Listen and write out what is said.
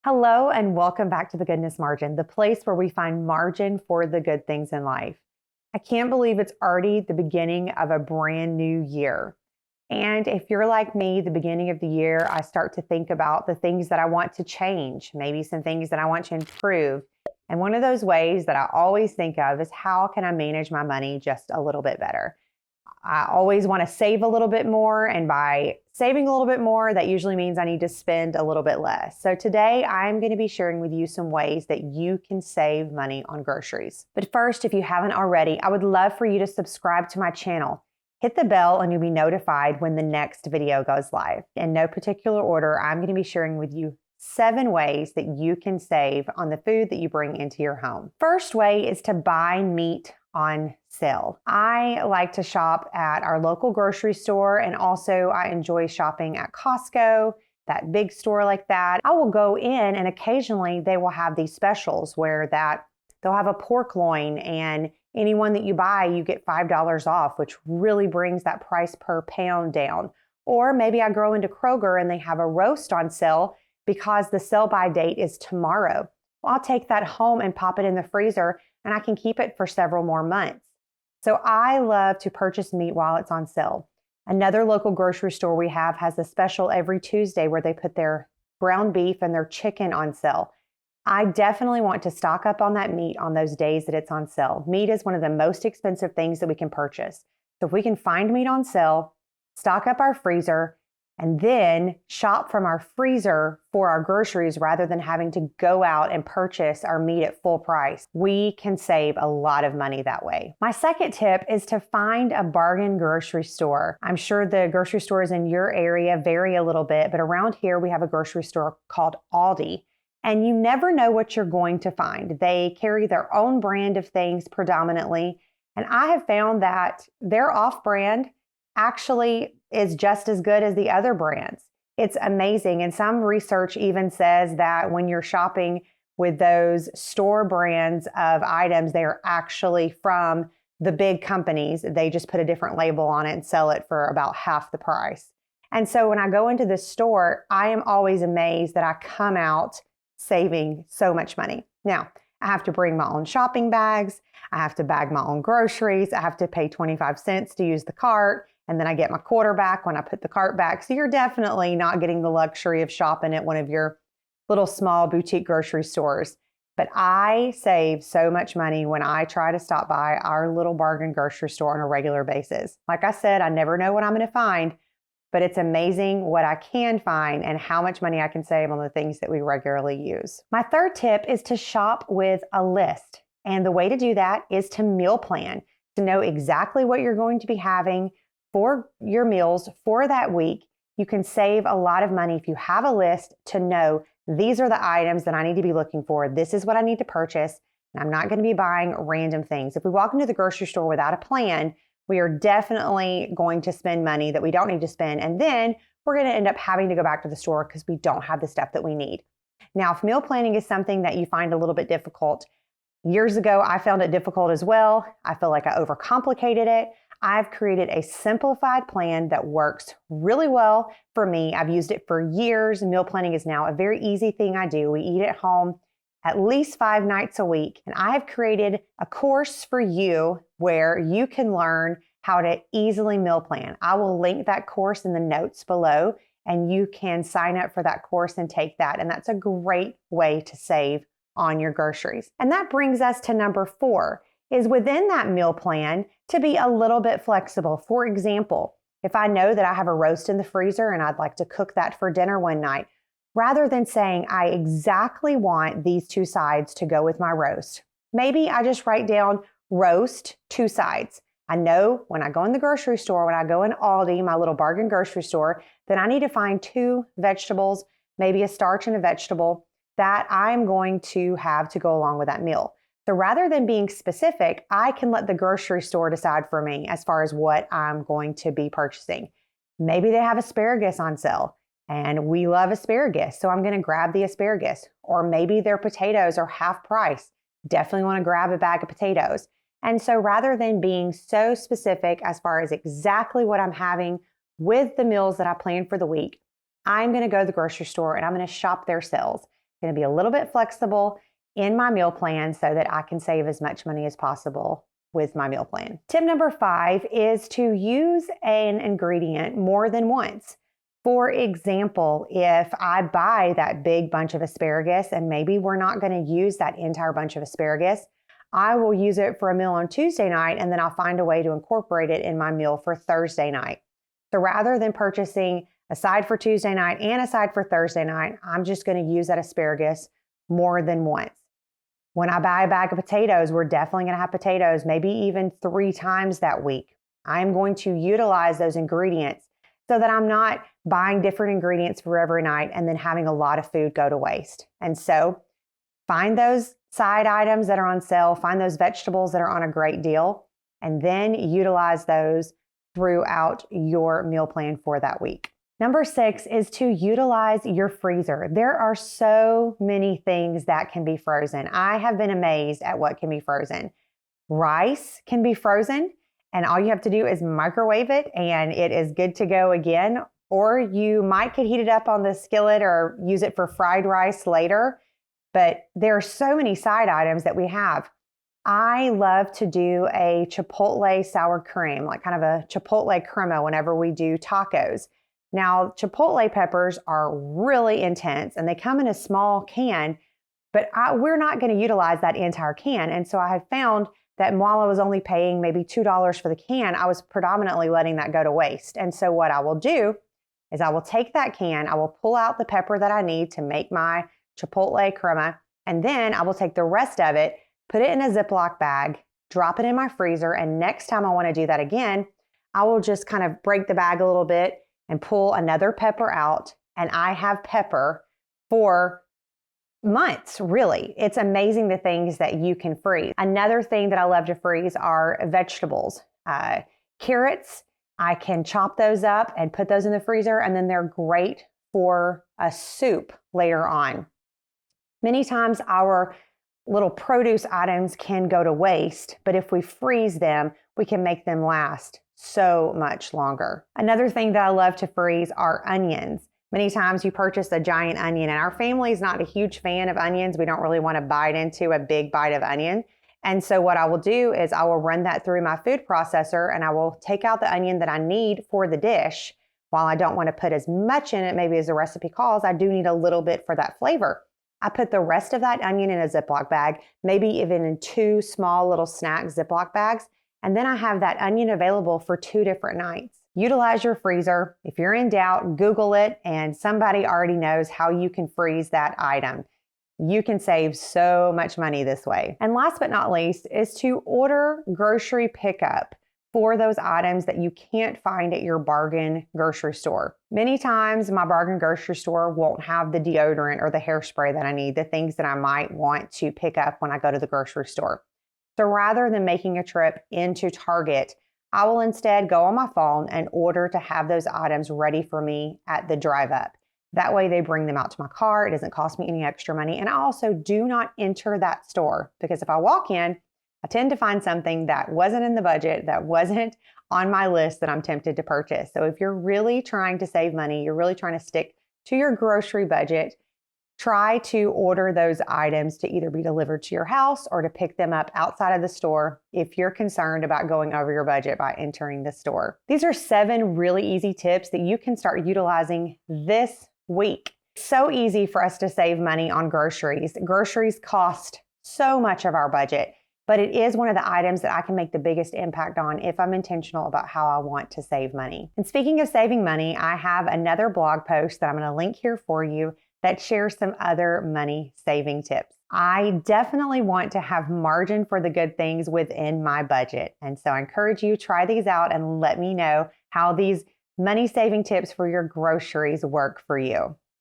Hello, and welcome back to the Goodness Margin, the place where we find margin for the good things in life. I can't believe it's already the beginning of a brand new year. And if you're like me, the beginning of the year, I start to think about the things that I want to change, maybe some things that I want to improve. And one of those ways that I always think of is how can I manage my money just a little bit better? I always want to save a little bit more, and by saving a little bit more, that usually means I need to spend a little bit less. So today I'm going to be sharing with you some ways that you can save money on groceries. But first, if you haven't already, I would love for you to subscribe to my channel. Hit the bell and you'll be notified when the next video goes live. In no particular order, I'm going to be sharing with you 7 ways that you can save on the food that you bring into your home. First way is to buy meat on sale. I like to shop at our local grocery store, and also I enjoy shopping at Costco, that big store like that. I will go in and occasionally they will have these specials where they'll have a pork loin, and anyone that you buy, you get $5 off, which really brings that price per pound down. Or maybe I go into Kroger and they have a roast on sale because the sell by date is tomorrow. Well, I'll take that home and pop it in the freezer, and I can keep it for several more months. So I love to purchase meat while it's on sale. Another local grocery store we have has a special every Tuesday where they put their ground beef and their chicken on sale. I definitely want to stock up on that meat on those days that it's on sale. Meat is one of the most expensive things that we can purchase. So if we can find meat on sale, stock up our freezer, and then shop from our freezer for our groceries rather than having to go out and purchase our meat at full price, we can save a lot of money that way. My second tip is to find a bargain grocery store. I'm sure the grocery stores in your area vary a little bit, but around here we have a grocery store called Aldi. And you never know what you're going to find. They carry their own brand of things predominantly. And I have found that their off-brand actually is just as good as the other brands. It's amazing. And some research even says that when you're shopping with those store brands of items, they are actually from the big companies. They just put a different label on it and sell it for about half the price. And so when I go into the store, I am always amazed that I come out saving so much money. Now, I have to bring my own shopping bags. I have to bag my own groceries. I have to pay 25 cents to use the cart. And then I get my quarter back when I put the cart back. So you're definitely not getting the luxury of shopping at one of your little small boutique grocery stores. But I save so much money when I try to stop by our little bargain grocery store on a regular basis. Like I said, I never know what I'm going to find, but it's amazing what I can find and how much money I can save on the things that we regularly use. My third tip is to shop with a list. And the way to do that is to meal plan, to know exactly what you're going to be having for your meals for that week. You can save a lot of money if you have a list to know these are the items that I need to be looking for. This is what I need to purchase. And I'm not going to be buying random things. If we walk into the grocery store without a plan, we are definitely going to spend money that we don't need to spend. And then we're going to end up having to go back to the store because we don't have the stuff that we need. Now, if meal planning is something that you find a little bit difficult, years ago, I found it difficult as well. I feel like I overcomplicated it. I've created a simplified plan that works really well for me. I've used it for years. Meal planning is now a very easy thing I do. We eat at home at least 5 nights a week. And I have created a course for you where you can learn how to easily meal plan. I will link that course in the notes below, and you can sign up for that course and take that. And that's a great way to save on your groceries. And that brings us to number 4. Is within that meal plan to be a little bit flexible. For example, if I know that I have a roast in the freezer and I'd like to cook that for dinner one night, rather than saying I exactly want these 2 sides to go with my roast, maybe I just write down roast 2 sides. I know when I go in the grocery store, when I go in Aldi, my little bargain grocery store, that I need to find 2 vegetables, maybe a starch and a vegetable that I'm going to have to go along with that meal. So rather than being specific, I can let the grocery store decide for me as far as what I'm going to be purchasing. Maybe they have asparagus on sale and we love asparagus, so I'm going to grab the asparagus. Or maybe their potatoes are half price. Definitely want to grab a bag of potatoes. And so rather than being so specific as far as exactly what I'm having with the meals that I plan for the week, I'm going to go to the grocery store and I'm going to shop their sales. going to be a little bit flexible in my meal plan so that I can save as much money as possible with my meal plan. Tip number 5 is to use an ingredient more than once. For example, if I buy that big bunch of asparagus and maybe we're not going to use that entire bunch of asparagus, I will use it for a meal on Tuesday night and then I'll find a way to incorporate it in my meal for Thursday night. So rather than purchasing a side for Tuesday night and a side for Thursday night, I'm just going to use that asparagus more than once. When I buy a bag of potatoes, we're definitely going to have potatoes maybe even 3 times that week. I'm going to utilize those ingredients so that I'm not buying different ingredients for every night and then having a lot of food go to waste. And so find those side items that are on sale, find those vegetables that are on a great deal, and then utilize those throughout your meal plan for that week. Number 6 is to utilize your freezer. There are so many things that can be frozen. I have been amazed at what can be frozen. Rice can be frozen, and all you have to do is microwave it, and it is good to go again. Or you might could heat it up on the skillet or use it for fried rice later. But there are so many side items that we have. I love to do a chipotle sour cream, like kind of a chipotle crema whenever we do tacos. Now, chipotle peppers are really intense and they come in a small can, but we're not going to utilize that entire can. And so I have found that while I was only paying maybe $2 for the can, I was predominantly letting that go to waste. And so what I will do is I will take that can, I will pull out the pepper that I need to make my chipotle crema, and then I will take the rest of it, put it in a Ziploc bag, drop it in my freezer, and next time I want to do that again, I will just kind of break the bag a little bit and pull another pepper out, and I have pepper for months, really. It's amazing the things that you can freeze. Another thing that I love to freeze are vegetables. Carrots, I can chop those up and put those in the freezer, and then they're great for a soup later on. Many times our little produce items can go to waste, but if we freeze them, we can make them last so much longer. Another thing that I love to freeze are onions. Many times you purchase a giant onion, and our family is not a huge fan of onions. We don't really want to bite into a big bite of onion. And so what I will do is I will run that through my food processor and I will take out the onion that I need for the dish. While I don't want to put as much in it, maybe as the recipe calls, I do need a little bit for that flavor. I put the rest of that onion in a Ziploc bag, maybe even in 2 small little snack Ziploc bags. And then I have that onion available for 2 different nights. Utilize your freezer. If you're in doubt, Google it, and somebody already knows how you can freeze that item. You can save so much money this way. And last but not least is to order grocery pickup for those items that you can't find at your bargain grocery store. Many times my bargain grocery store won't have the deodorant or the hairspray that I need, the things that I might want to pick up when I go to the grocery store. So rather than making a trip into Target, I will instead go on my phone and order to have those items ready for me at the drive up. That way they bring them out to my car. It doesn't cost me any extra money. And I also do not enter that store because if I walk in, I tend to find something that wasn't in the budget, that wasn't on my list that I'm tempted to purchase. So if you're really trying to save money, you're really trying to stick to your grocery budget, try to order those items to either be delivered to your house or to pick them up outside of the store if you're concerned about going over your budget by entering the store. These are 7 really easy tips that you can start utilizing this week. It's so easy for us to save money on groceries. Groceries cost so much of our budget, but it is one of the items that I can make the biggest impact on if I'm intentional about how I want to save money. And speaking of saving money, I have another blog post that I'm going to link here for you that shares some other money saving tips. I definitely want to have margin for the good things within my budget. And so I encourage you to try these out and let me know how these money saving tips for your groceries work for you.